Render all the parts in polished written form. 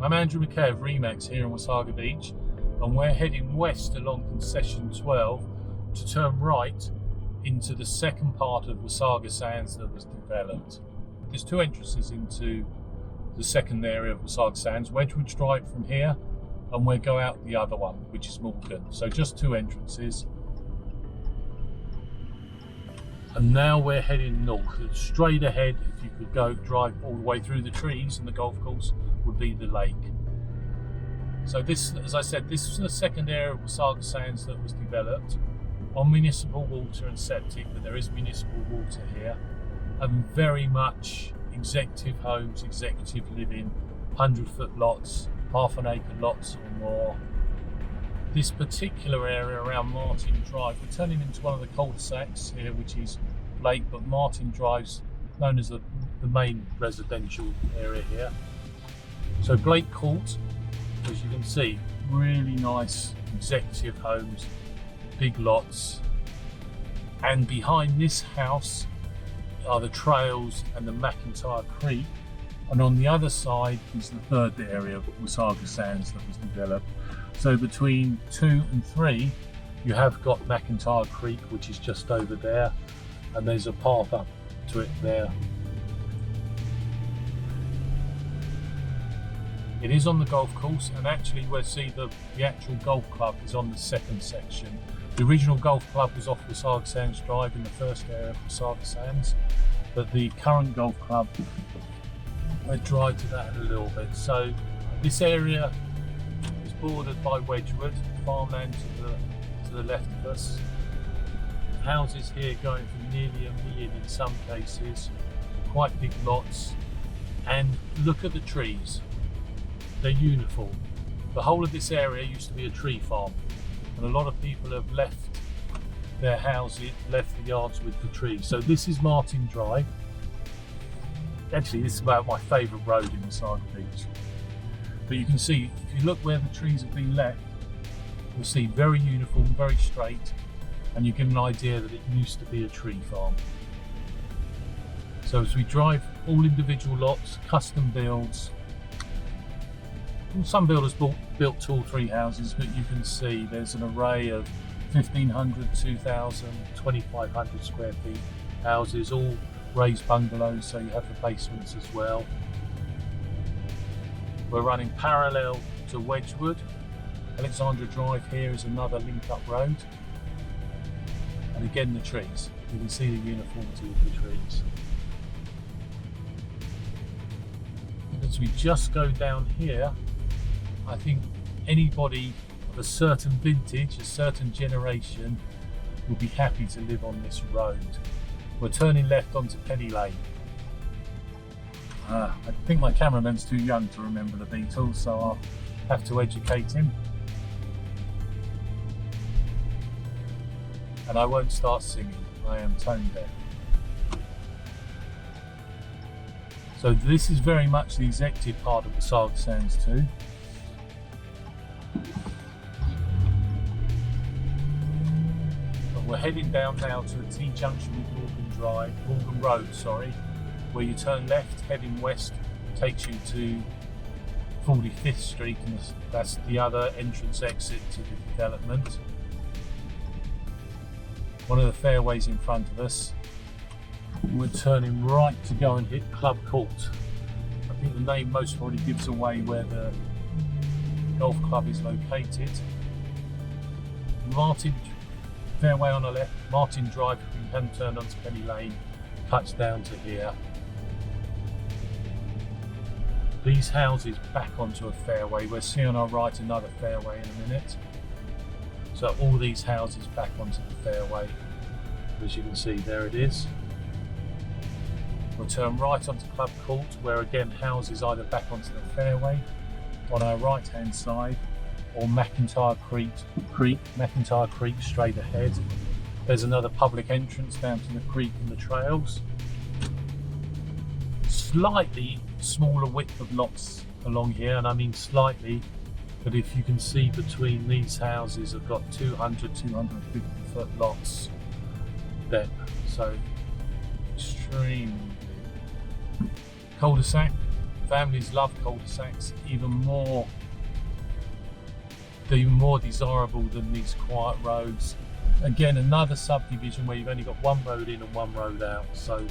I'm Andrew McKay of Remax here in Wasaga Beach, and we're heading west along concession 12 to turn right into the second part of Wasaga Sands that was developed. There's two entrances into the second area of Wasaga Sands, Wedgwood Drive from here, and we'll go out the other one, which is Morgan. So just two entrances. And now we're heading north. Straight ahead, if you could go drive all the way through the trees and the golf course, would be the lake. So this, as I said, this is the second area of Wasaga Sands that was developed on municipal water and septic, but there is municipal water here, and very much executive homes, executive living, 100-foot lots, half an acre lots or more. This particular area around Martin Drive, we're turning into one of the cul-de-sacs here, which is Blake, but Martin Drive's known as the main residential area here. So Blake Court, as you can see, really nice executive homes, big lots, and behind this house are the trails and the McIntyre Creek, and on the other side is the third area of Wasaga Sands that was developed. So between 2 and 3 you have got McIntyre Creek, which is just over there, and there's a path up to it there. It is on the golf course, and actually we'll see the actual golf club is on the second section. The original golf club was off Wasaga Sands Drive in the first area of Wasaga Sands, but the current golf club, we'll drive to that in a little bit. So this area is bordered by Wedgwood, farmland to the left of us. Houses here going for nearly $1 million in some cases, quite big lots, and look at the trees. They're uniform. The whole of this area used to be a tree farm, and a lot of people have left their houses, left the yards with the trees. So this is Martin Drive. Actually, this is about my favourite road in Wasaga Beach. But you can see, if you look where the trees have been left, you'll see very uniform, very straight, and you get an idea that it used to be a tree farm. So as we drive, all individual lots, custom builds. Some builders built 2 or 3 houses, but you can see there's an array of 1,500, 2,000, 2,500 square feet houses, all raised bungalows, so you have the basements as well. We're running parallel to Wedgwood. Alexandra Drive here is another link-up road. And again, the trees. You can see the uniformity of the trees. As we just go down here, I think anybody of a certain vintage, a certain generation, will be happy to live on this road. We're turning left onto Penny Lane. I think my cameraman's too young to remember the Beatles, so I'll have to educate him. And I won't start singing, I am tone deaf. So this is very much the executive part of the Wasaga Sands too. We're heading down now to a T-junction with Morgan Road, where you turn left, heading west, takes you to 45th Street, and that's the other entrance exit to the development. One of the fairways in front of us. We're turning right to go and hit Club Court. I think the name most probably gives away where the golf club is located. Martin fairway on the left, Martin Drive, you can turn onto Penny Lane, cuts down to here. These houses back onto a fairway. We'll see on our right another fairway in a minute. So all these houses back onto the fairway. As you can see, there it is. We'll turn right onto Club Court, where again houses either back onto the fairway on our right hand side, or McIntyre Creek straight ahead. There's another public entrance down to the creek and the trails. Slightly smaller width of lots along here, and I mean slightly, but if you can see between these houses, I've got 200, 250 foot lots there, so extremely big. Cul-de-sac Families love cul-de-sacs, even more desirable than these quiet roads. Again, another subdivision where you've only got one road in and one road out, so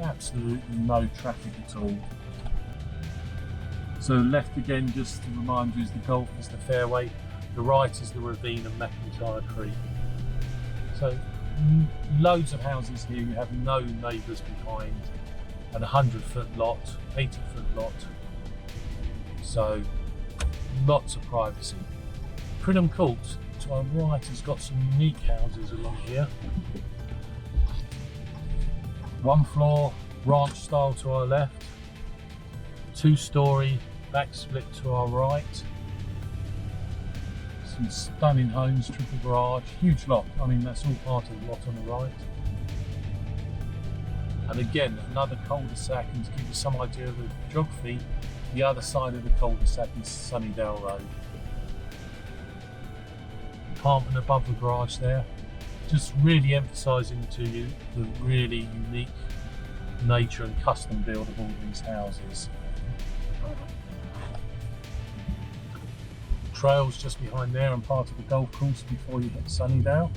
absolutely no traffic at all. So left again, just to remind you, is the Gulf, is the fairway. The right is the ravine and McIntyre Creek. So loads of houses here. You have no neighbours behind, and a 100-foot lot, 80-foot lot. So lots of privacy. Pridham Court to our right has got some unique houses along here. One floor ranch style to our left, 2-storey back split to our right. Some stunning homes, triple garage, huge lot. I mean, that's all part of the lot on the right. And again, another cul-de-sac, and to give you some idea of the geography, the other side of the cul-de-sac is Sunnydale Road. Apartment above the garage there, just really emphasising to you the really unique nature and custom build of all these houses. Trails just behind there and part of the golf course before you hit Sunnydale.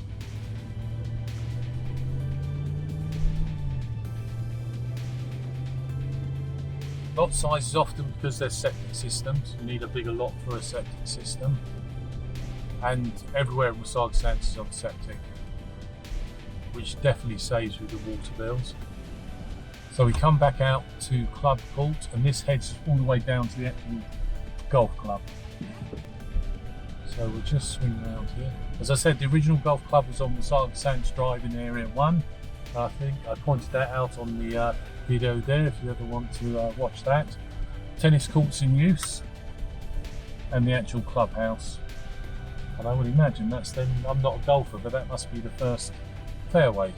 Lot sizes often, because they're septic systems, you need a bigger lot for a septic system. And everywhere in Wasaga Sands is on septic, which definitely saves with the water bills. So we come back out to Club Court, and this heads all the way down to the actual golf club. So we'll just swing around here. As I said, the original golf club was on Wasaga Sands Drive in Area 1. I think I pointed that out on the video there if you ever want to watch that. Tennis courts in use, and the actual clubhouse. And I would imagine that's then, I'm not a golfer, but that must be the first fairway.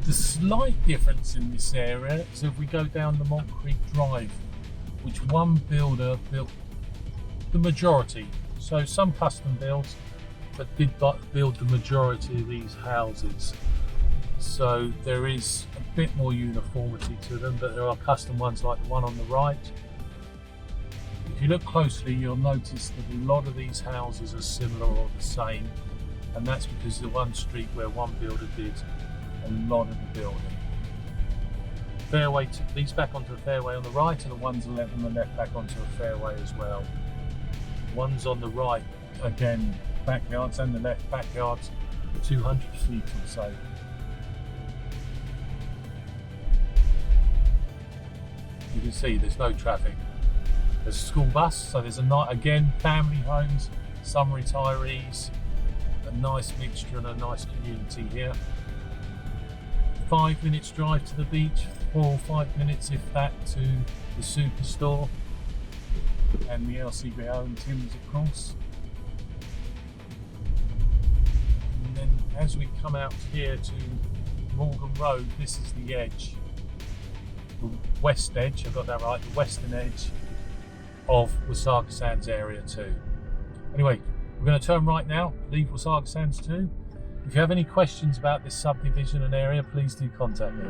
The slight difference in this area is if we go down the Mont Creek Drive, which one builder built the majority. So some custom builds, but did build the majority of these houses. So there is a bit more uniformity to them, but there are custom ones like the one on the right. If you look closely, you'll notice that a lot of these houses are similar or the same, and that's because the one street where one builder did a lot of the building. Fairway leads back onto the fairway on the right, and the ones on the left back onto a fairway as well. Ones on the right, again, backyards, and the left backyards, 200 feet or so. You can see there's no traffic. There's a school bus, so there's again, family homes, some retirees, a nice mixture and a nice community here. 5 minutes drive to the beach, 4 or 5 minutes if that to the superstore and the LCBO and Tim's, of course. And then as we come out here to Morgan Road, this is the edge, the west edge, I got that right, the western edge of Wasaga Sands Area 2. Anyway, we're going to turn right now, leave Wasaga Sands 2. If you have any questions about this subdivision and area, please do contact me.